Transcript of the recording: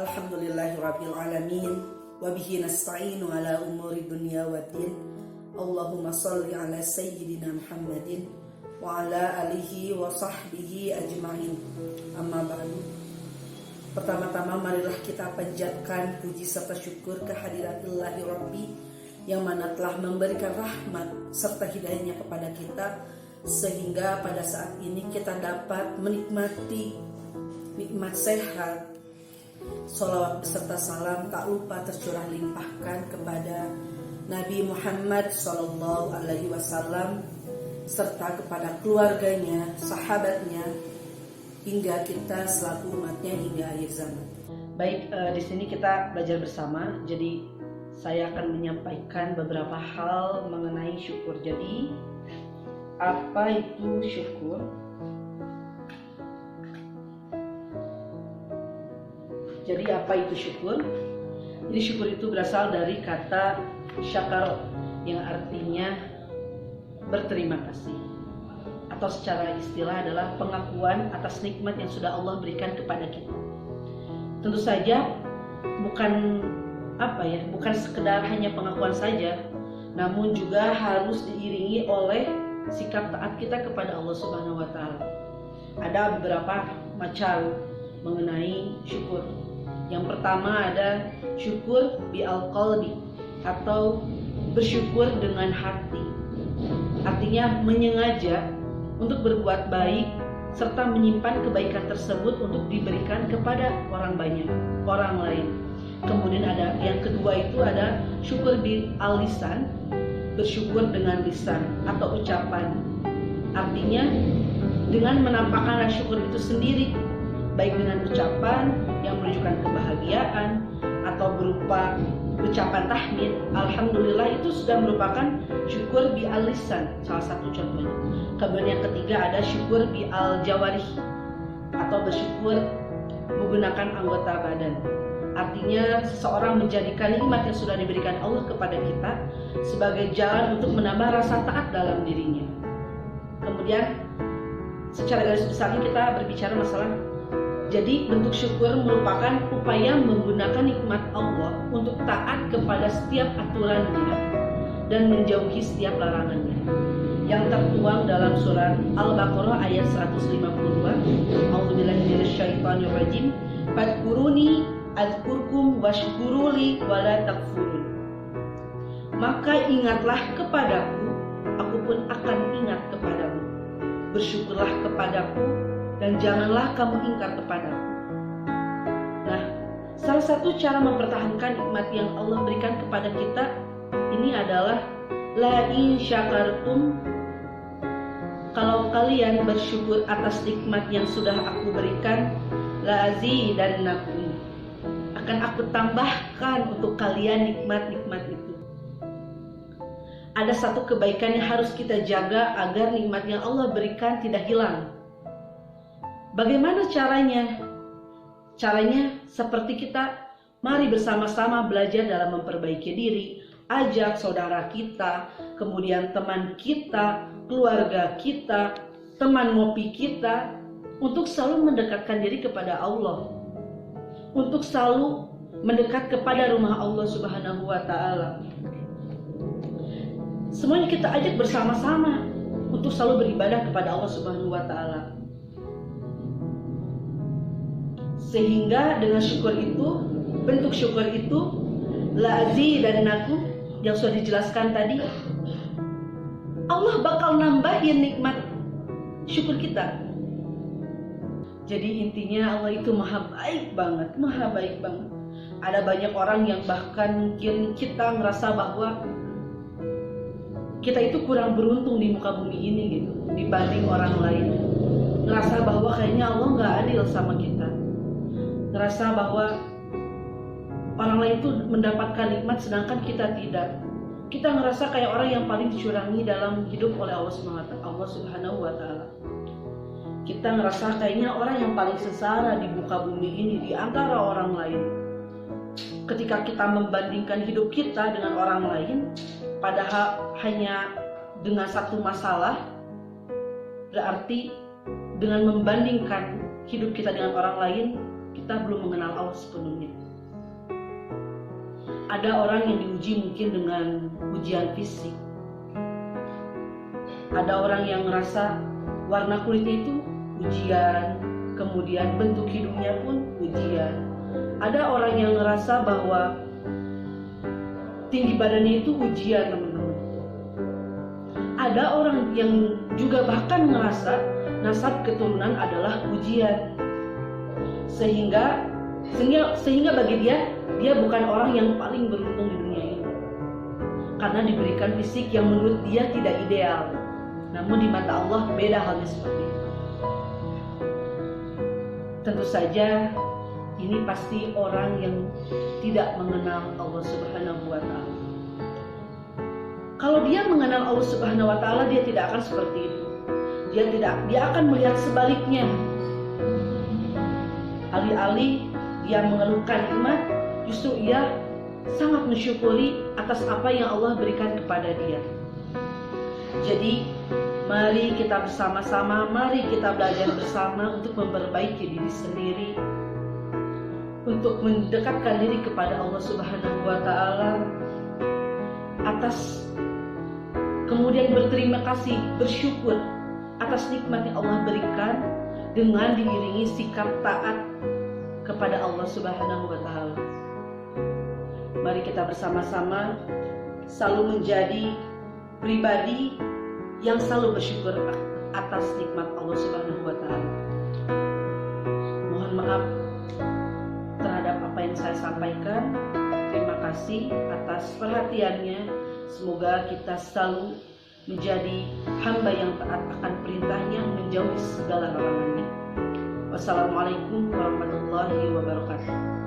Alhamdulillahirabbil alamin wa bihi nasta'inu ala umuri dunya waddin. Allahumma shalli ala sayyidina Muhammadin wa ala alihi wa sahbihi ajma'in. Amma ba'du. Pertama-tama marilah kita panjatkan puji serta syukur kehadirat Ilahi Rabbi yang mana telah memberikan rahmat serta hidayahnya kepada kita, sehingga pada saat ini kita dapat menikmati nikmat sehat. Sholawat beserta salam tak lupa tercurah limpahkan kepada Nabi Muhammad SAW serta kepada keluarganya, sahabatnya, hingga kita selaku umatnya hingga akhir zaman. Baik, di sini kita belajar bersama. Jadi saya akan menyampaikan beberapa hal mengenai syukur. Jadi apa itu syukur? Jadi apa itu syukur? Jadi syukur itu berasal dari kata syakar yang artinya berterima kasih, atau secara istilah adalah pengakuan atas nikmat yang sudah Allah berikan kepada kita. Tentu saja bukan sekedar hanya pengakuan saja, namun juga harus diiringi oleh sikap taat kita kepada Allah Subhanahu wa taala. Ada beberapa macam mengenai syukur. Yang pertama ada syukur bi'al qalbi, atau bersyukur dengan hati. Artinya menyengaja untuk berbuat baik serta menyimpan kebaikan tersebut untuk diberikan kepada orang banyak, orang lain. Kemudian ada yang kedua itu ada syukur bi'al lisan, bersyukur dengan lisan atau ucapan. Artinya dengan menampakkan rasa syukur itu sendiri, baik dengan ucapan yang menunjukkan kebahagiaan atau berupa ucapan tahmid, alhamdulillah, itu sudah merupakan syukur bi'al lisan, salah satu contohnya. Kemudian yang ketiga ada syukur bi'al jawarih, atau bersyukur menggunakan anggota badan. Artinya seseorang menjadikan nikmat yang sudah diberikan Allah kepada kita sebagai jalan untuk menambah rasa taat dalam dirinya. Kemudian secara garis besarnya kita berbicara masalah, jadi bentuk syukur merupakan upaya menggunakan nikmat Allah untuk taat kepada setiap aturannya dan menjauhi setiap larangannya, yang tertuang dalam surat Al-Baqarah ayat 152. A'udzubillahi minasyaitonirrajim. Fadkuruni azkurkum washkuruli wala takfurun. Maka ingatlah kepadaku, aku pun akan ingat kepadamu. Bersyukurlah kepadaku dan janganlah kamu ingkar kepadaku. Nah, salah satu cara mempertahankan nikmat yang Allah berikan kepada kita ini adalah la in syakartum, kalau kalian bersyukur atas nikmat yang sudah aku berikan, la azidannakum, akan aku tambahkan untuk kalian nikmat-nikmat itu. Ada satu kebaikan yang harus kita jaga agar nikmat yang Allah berikan tidak hilang. Bagaimana caranya? Caranya seperti kita mari bersama-sama belajar dalam memperbaiki diri, ajak saudara kita, kemudian teman kita, keluarga kita, teman ngopi kita, untuk selalu mendekatkan diri kepada Allah, untuk selalu mendekat kepada rumah Allah Subhanahu wa taala. Semuanya kita ajak bersama-sama untuk selalu beribadah kepada Allah Subhanahu wa taala. Sehingga dengan syukur itu, bentuk syukur itu, la azidannakum yang sudah dijelaskan tadi, Allah bakal nambahin nikmat syukur kita. Jadi intinya Allah itu maha baik banget, maha baik banget. Ada banyak orang yang bahkan mungkin kita ngerasa bahwa kita itu kurang beruntung di muka bumi ini gitu, dibanding orang lain. Ngerasa bahwa kayaknya Allah gak adil sama kita. Ngerasa bahwa orang lain itu mendapatkan nikmat sedangkan kita tidak. Kita ngerasa kayak orang yang paling dicurangi dalam hidup oleh Allah Subhanahu wa taala. Kita ngerasa kayaknya orang yang paling sengsara di muka bumi ini di antara orang lain. Ketika kita membandingkan hidup kita dengan orang lain, padahal hanya dengan satu masalah, berarti dengan membandingkan hidup kita dengan orang lain, kita belum mengenal Allah sepenuhnya. Ada orang yang diuji mungkin dengan ujian fisik. Ada orang yang ngerasa warna kulitnya itu ujian, kemudian bentuk hidungnya pun ujian. Ada orang yang ngerasa bahwa tinggi badannya itu ujian, teman-teman. Ada orang yang juga bahkan ngerasa nasab keturunan adalah ujian. Sehingga bagi dia bukan orang yang paling beruntung di dunia ini. Karena diberikan fisik yang menurut dia tidak ideal. Namun di mata Allah beda halnya seperti itu. Tentu saja ini pasti orang yang tidak mengenal Allah Subhanahu wa Ta'ala. Kalau dia mengenal Allah Subhanahu wa Ta'ala, dia tidak akan seperti itu. Dia akan melihat sebaliknya. Alih-alih dia mengeluhkan nikmat, justru ia sangat mensyukuri atas apa yang Allah berikan kepada dia. Jadi mari kita bersama-sama, mari kita belajar bersama untuk memperbaiki diri sendiri, untuk mendekatkan diri kepada Allah Subhanahu wa Ta'ala, atas kemudian berterima kasih, bersyukur atas nikmat yang Allah berikan dengan diiringi sikap taat kepada Allah Subhanahu wa Ta'ala. Mari kita bersama-sama selalu menjadi pribadi yang selalu bersyukur atas nikmat Allah Subhanahu wa Ta'ala. Mohon maaf terhadap apa yang saya sampaikan. Terima kasih atas perhatiannya. Semoga kita selalu menjadi hamba yang taat akan perintahnya, menjauhi segala larangannya. Wassalamualaikum warahmatullahi wabarakatuh.